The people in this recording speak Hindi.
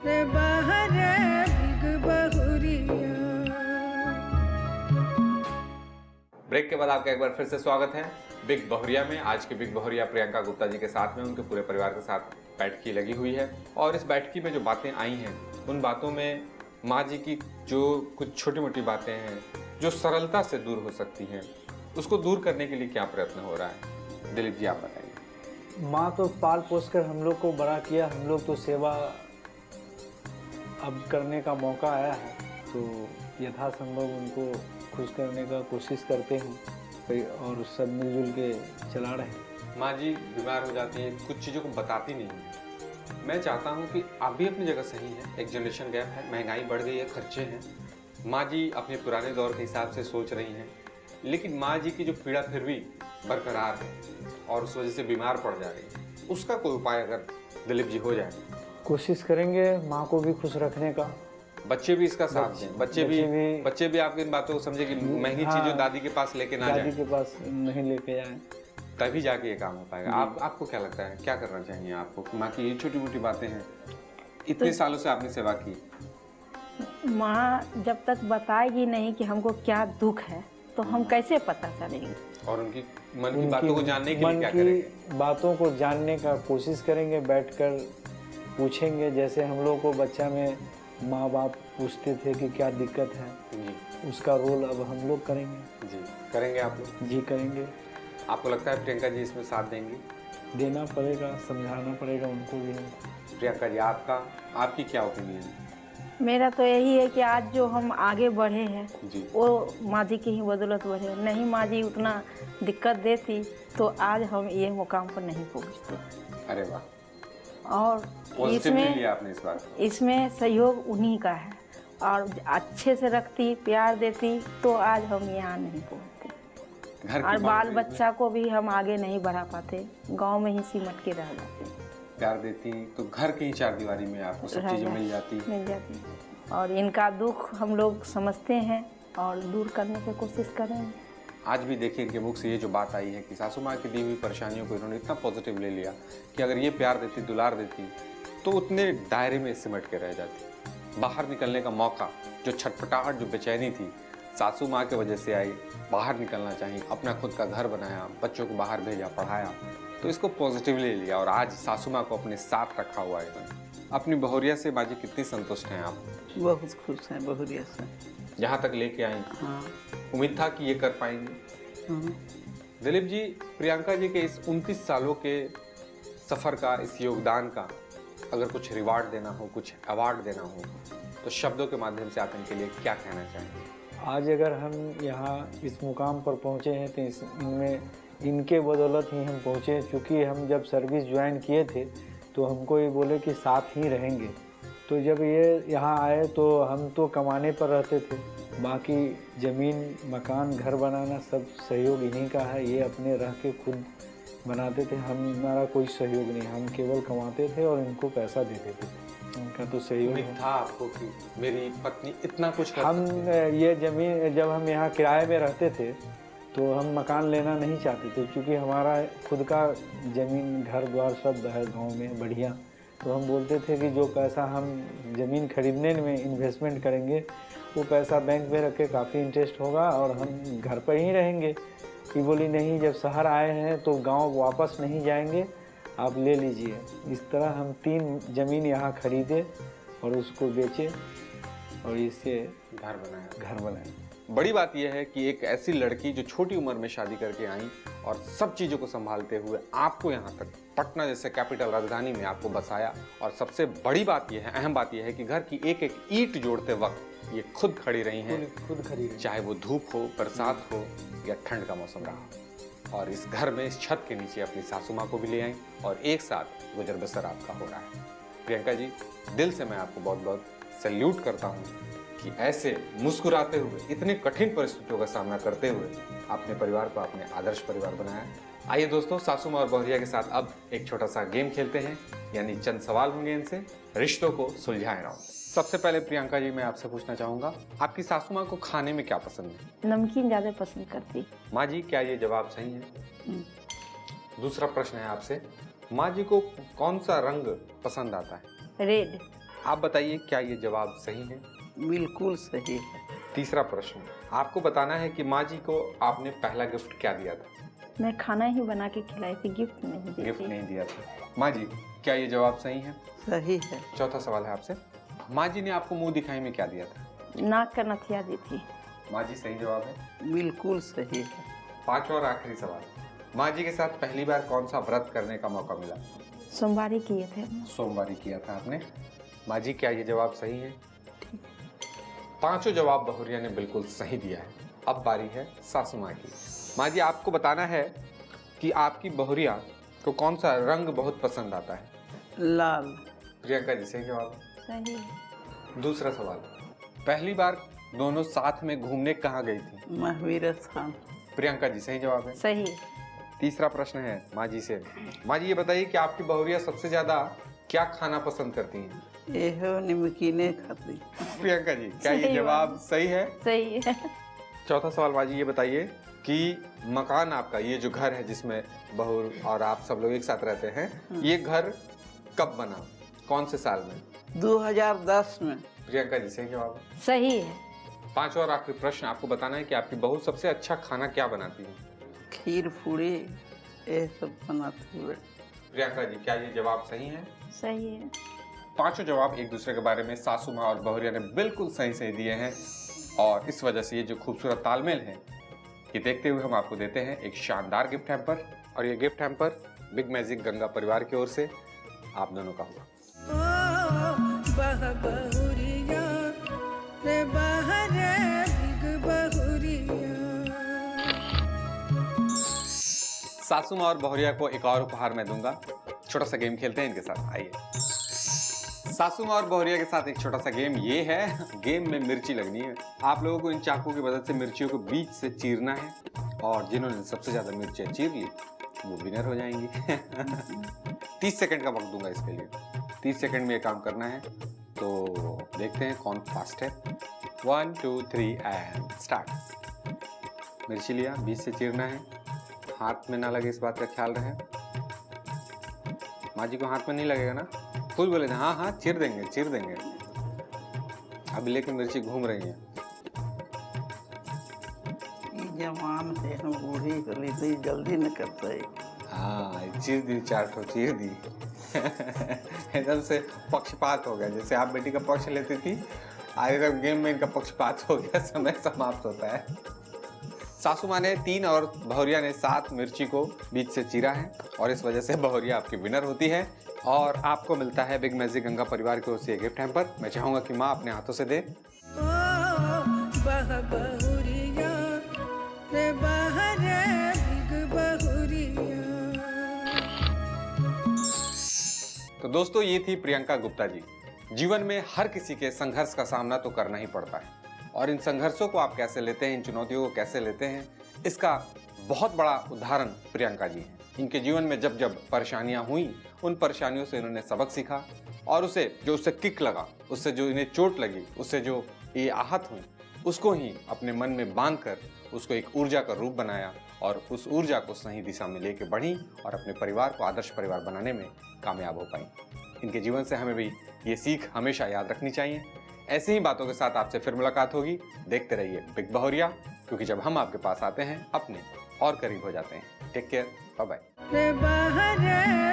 रे बाहर बिग बहुरिया। ब्रेक के बाद आपका एक बार फिर से स्वागत है बिग बहुरिया में। आज की बिग बहुरिया प्रियंका गुप्ता जी के साथ में उनके पूरे परिवार के साथ बैठकी लगी हुई है और इस बैठकी में जो बातें आई हैं उन बातों में माँ जी की जो कुछ छोटी मोटी बातें हैं जो सरलता से दूर हो सकती हैं, उसको दूर करने के लिए क्या प्रयत्न हो रहा है? दिलीप जी आप बताइए। माँ तो पाल पोस कर हम लोग को बड़ा किया, हम लोग तो सेवा अब करने का मौका आया है तो यथासंभव उनको खुश करने का कोशिश करते हैं और सब मिलजुल के चला रहे हैं। माँ जी बीमार हो जाती हैं, कुछ चीज़ों को बताती नहीं हैं। मैं चाहता हूँ कि आप भी अपनी जगह सही है, एक जनरेशन गैप है, महंगाई बढ़ गई है, खर्चे हैं। माँ जी अपने पुराने दौर के हिसाब से सोच रही हैं, लेकिन माँ जी की जो पीड़ा फिर भी बरकरार है और उस वजह से बीमार पड़ जा रही है। उसका कोई उपाय अगर दिलीप जी हो जाए? कोशिश करेंगे माँ को भी खुश रखने का। बच्चे भी इसका साथ दें, बच्चे भी आपकी इन बातों को समझे कि महंगी चीज़ों दादी के पास लेके ना जाए, दादी के पास नहीं लेके जाए, तभी जाके ये काम हो पाएगा। आपको क्या लगता है, क्या करना चाहिए आपको? माँ की ये छोटी मोटी बातें हैं, इतने सालों से आपने सेवा की। माँ जब तक बताएगी नहीं कि हमको क्या दुख है तो हम कैसे पता चलेंगे? और उनकी मन की बातों को जानने के लिए क्या करेंगे? बातों को जानने का कोशिश करेंगे, बैठकर पूछेंगे। जैसे हम लोग को बच्चा में माँ बाप पूछते थे कि क्या दिक्कत है जी, उसका रोल अब हम लोग करेंगे। जी करेंगे आप लोग? जी करेंगे। आपको लगता है प्रियंका जी इसमें साथ देंगी? देना पड़ेगा, समझाना पड़ेगा उनको भी। प्रियंका जी आपकी क्या ओपिनियन है? मेरा तो यही है कि आज जो हम आगे बढ़े हैं जी, वो माँ जी की ही बदौलत बढ़े। नहीं माँ जी उतना दिक्कत देती तो आज हम ये मुकाम पर नहीं पहुँचते। अरे वाह, और पॉजिटिवली लिया आपने इस बात को। इसमें सहयोग उन्हीं का है और अच्छे से रखती, प्यार देती तो आज हम यहाँ नहीं पहुँचते और बाल बच्चा को भी हम आगे नहीं बढ़ा पाते, गांव में ही सिमट के रह जाते। प्यार देती तो घर की ही चार दीवारी में आपको सब चीजें मिल जाती और इनका दुख हम लोग समझते हैं और दूर करने की कोशिश करेंगे। आज भी देखिए इनके मुख से ये जो बात आई है कि सासू माँ की दी हुई परेशानियों को इन्होंने इतना पॉजिटिव ले लिया कि अगर ये प्यार देती, दुलार देती तो उतने दायरे में सिमट के रह जाती। बाहर निकलने का मौका, जो छटपटाहट, जो बेचैनी थी, सासू माँ की वजह से आई। बाहर निकलना चाहिए, अपना खुद का घर बनाया, बच्चों को बाहर भेजा, पढ़ाया, तो इसको पॉजिटिवली लिया और आज सासू माँ को अपने साथ रखा हुआ है इन्होंने। अपनी बहुरिया से बाजी कितनी संतुष्ट हैं आप? बहुत खुश हैं बहुरिया से। यहाँ तक लेके आई, हाँ, उम्मीद था कि ये कर पाएंगे। हाँ। दिलीप जी, प्रियंका जी के इस 29 सालों के सफ़र का, इस योगदान का अगर कुछ रिवार्ड देना हो, कुछ अवार्ड देना हो, तो शब्दों के माध्यम से आप इनके लिए क्या कहना चाहेंगे? आज अगर हम यहाँ इस मुकाम पर पहुँचे हैं तो इनमें इनके बदौलत ही हम पहुँचे हैं। चूँकि हम जब सर्विस ज्वाइन किए थे तो हमको ये बोले कि साथ ही रहेंगे, तो जब ये यहाँ आए तो हम तो कमाने पर रहते थे, बाकी ज़मीन, मकान, घर बनाना सब सहयोग इन्हीं का है। ये अपने रह के खुद बनाते थे, हमारा कोई सहयोग नहीं, हम केवल कमाते थे और इनको पैसा देते थे। उनका तो सहयोग था आपको कि मेरी पत्नी इतना कुछ कर हम ये ज़मीन, जब हम यहाँ किराए में रहते थे तो हम मकान लेना नहीं चाहते थे, क्योंकि हमारा खुद का ज़मीन, घर द्वार सब है गांव में बढ़िया। तो हम बोलते थे कि जो पैसा हम ज़मीन खरीदने में इन्वेस्टमेंट करेंगे वो पैसा बैंक में रख के काफ़ी इंटरेस्ट होगा और हम घर पर ही रहेंगे। कि बोली नहीं, जब शहर आए हैं तो गांव वापस नहीं जाएंगे, आप ले लीजिए। इस तरह हम 3 ज़मीन यहाँ खरीदे और उसको बेचे और इससे घर बनाया। बड़ी बात यह है कि एक ऐसी लड़की जो छोटी उम्र में शादी करके आई और सब चीज़ों को संभालते हुए आपको यहाँ तक पटना जैसे कैपिटल राजधानी में आपको बसाया। और सबसे बड़ी बात यह है, अहम बात यह है कि घर की एक एक ईंट जोड़ते वक्त ये खुद खड़ी रही हैं, खुद खड़ी, चाहे वो धूप हो, बरसात हो या ठंड का मौसम रहा। और इस घर में, इस छत के नीचे अपनी सासू माँ को भी ले आई और एक साथ गुजर बसर आपका हो रहा है। प्रियंका जी, दिल से मैं आपको बहुत बहुत सैल्यूट करता हूँ कि ऐसे मुस्कुराते हुए, इतनी कठिन परिस्थितियों का सामना करते हुए अपने परिवार को आपने आदर्श परिवार बनाया। आइए दोस्तों, सासू माँ और बहुरिया के साथ अब एक छोटा सा गेम खेलते हैं, यानी चंद सवाल होंगे इनसे, रिश्तों को सुलझाएं राउंड। सबसे पहले प्रियंका जी, मैं आपसे पूछना चाहूंगा, आपकी सासू माँ को खाने में क्या पसंद है? नमकीन ज़्यादा पसंद करती। माँ जी, क्या ये जवाब सही है? दूसरा प्रश्न है आपसे, माँ जी को कौन सा रंग पसंद आता है? रेड। आप बताइए क्या ये जवाब सही है? बिल्कुल सही है। तीसरा प्रश्न, आपको बताना है कि माँ जी को आपने पहला गिफ्ट क्या दिया था? मैं खाना ही बना के खिलाई थी, गिफ्ट नहीं दी गिफ्ट थी। नहीं दिया था। माँ जी क्या ये जवाब सही है? सही है। चौथा सवाल है आपसे, माँ जी ने आपको मुंह दिखाई में क्या दिया था? नाक का नथिया दी थी। माँ जी सही जवाब है। बिल्कुल सही है। पांचवा और आखिरी सवाल, माँ जी के साथ पहली बार कौन सा व्रत करने का मौका मिला? सोमवारी किए थे। सोमवारी किया था आपने। माँ जी क्या ये जवाब सही है? पांचों जवाब बहुरिया ने बिल्कुल सही दिया है। अब बारी है सासू माँ की। माँ जी आपको बताना है कि आपकी बहुरिया को कौन सा रंग बहुत पसंद आता है? लाल। प्रियंका जी सही जवाब। सही है। दूसरा सवाल, पहली बार दोनों साथ में घूमने कहाँ गई थी? महावीर स्थान। प्रियंका जी सही जवाब है। सही है। तीसरा प्रश्न है माँ जी से, माँ जी ये बताइए कि आपकी बहुरिया सबसे ज्यादा क्या खाना पसंद करती हैं? यह नमकीने खाती। प्रियंका जी क्या ये सही जवाब सही है? सही है। चौथा सवाल माँ जी ये बताइए कि मकान आपका, ये जो घर है जिसमें बहू और आप सब लोग एक साथ रहते हैं, ये घर कब बना, कौन से साल में? 2010 में। प्रियंका जी सही जवाब है। सही है। पांचवा और आखिरी प्रश्न, आपको बताना है कि आपकी बहू सबसे अच्छा खाना क्या बनाती है? खीर पूड़ी ये सब बनाती है। प्रियंका जी क्या ये जवाब सही है? सही है। पांचों जवाब एक दूसरे के बारे में सासू माँ और बहुरिया ने बिल्कुल सही सही दिए हैं और इस वजह से ये जो खूबसूरत तालमेल है ये देखते हुए हम आपको देते हैं एक शानदार गिफ्ट हैम्पर। और ये gift hamper big magic Ganga परिवार की ओर से आप दोनों का हुआ। बह बहुरिया रे बहरे बिग बहुरिया। सासू माँ और बहुरिया को एक और उपहार मैं दूंगा। छोटा सा गेम खेलते हैं इनके साथ, आइए। सासू माँ और बहुरिया के साथ एक छोटा सा गेम ये है, गेम में मिर्ची लगनी है। आप लोगों को इन चाकू की मदद से मिर्चियों को बीच से चीरना है और जिन्होंने सबसे ज्यादा मिर्चियाँ चीर ली वो विनर हो जाएंगी। 30 सेकंड का वक्त दूंगा इसके लिए। 30 सेकंड में ये काम करना है, तो देखते हैं कौन फास्ट है। 1 2 3 एंड स्टार्ट। मिर्ची लिया, बीच से चीरना है, हाथ में ना लगे इस बात का ख्याल रहे। माँ जी को हाथ में नहीं लगेगा ना? फुल बोले थे हाँ हाँ चीर देंगे चीर देंगे। अब लेकिन मिर्ची घूम रही है। ये जवान है, हम बूढ़ी होली तो ये जल्दी न करता है। हाँ चीर दी, 4 ठो चीर दी। एकदम से पक्षपात हो गया, जैसे आप बेटी का पक्ष लेती थी, आज तक गेम में इनका पक्षपात हो गया, समय समाप्त होता है। सासू माँ ने 3 और बहुरिया ने 7 मिर्ची को बीच से चीरा है और इस वजह से बहुरिया आपकी विनर होती है और आपको मिलता है बिग मैजिक गंगा परिवार की ओर से गिफ्ट हैम्पर। मैं चाहूंगा कि माँ अपने हाथों से दे। बह बहुरिया रे बहरे बिग बहुरिया। तो दोस्तों ये थी प्रियंका गुप्ता जी। जीवन में हर किसी के संघर्ष का सामना तो करना ही पड़ता है और इन संघर्षों को आप कैसे लेते हैं, इन चुनौतियों को कैसे लेते हैं, इसका बहुत बड़ा उदाहरण प्रियंका जी हैं। इनके जीवन में जब जब परेशानियां हुई, उन परेशानियों से इन्होंने सबक सीखा और उससे किक लगा, उससे जो इन्हें चोट लगी, उससे जो ये आहत हुई, उसको ही अपने मन में बांध कर उसको एक ऊर्जा का रूप बनाया और उस ऊर्जा को सही दिशा में लेके बढ़ी और अपने परिवार को आदर्श परिवार बनाने में कामयाब हो पाई। इनके जीवन से हमें भी ये सीख हमेशा याद रखनी चाहिए। ऐसी ही बातों के साथ आपसे फिर मुलाकात होगी। देखते रहिए बिग बहुरिया, क्योंकि जब हम आपके पास आते हैं अपने और करीब हो जाते हैं। Take care, bye bye. रे बहरे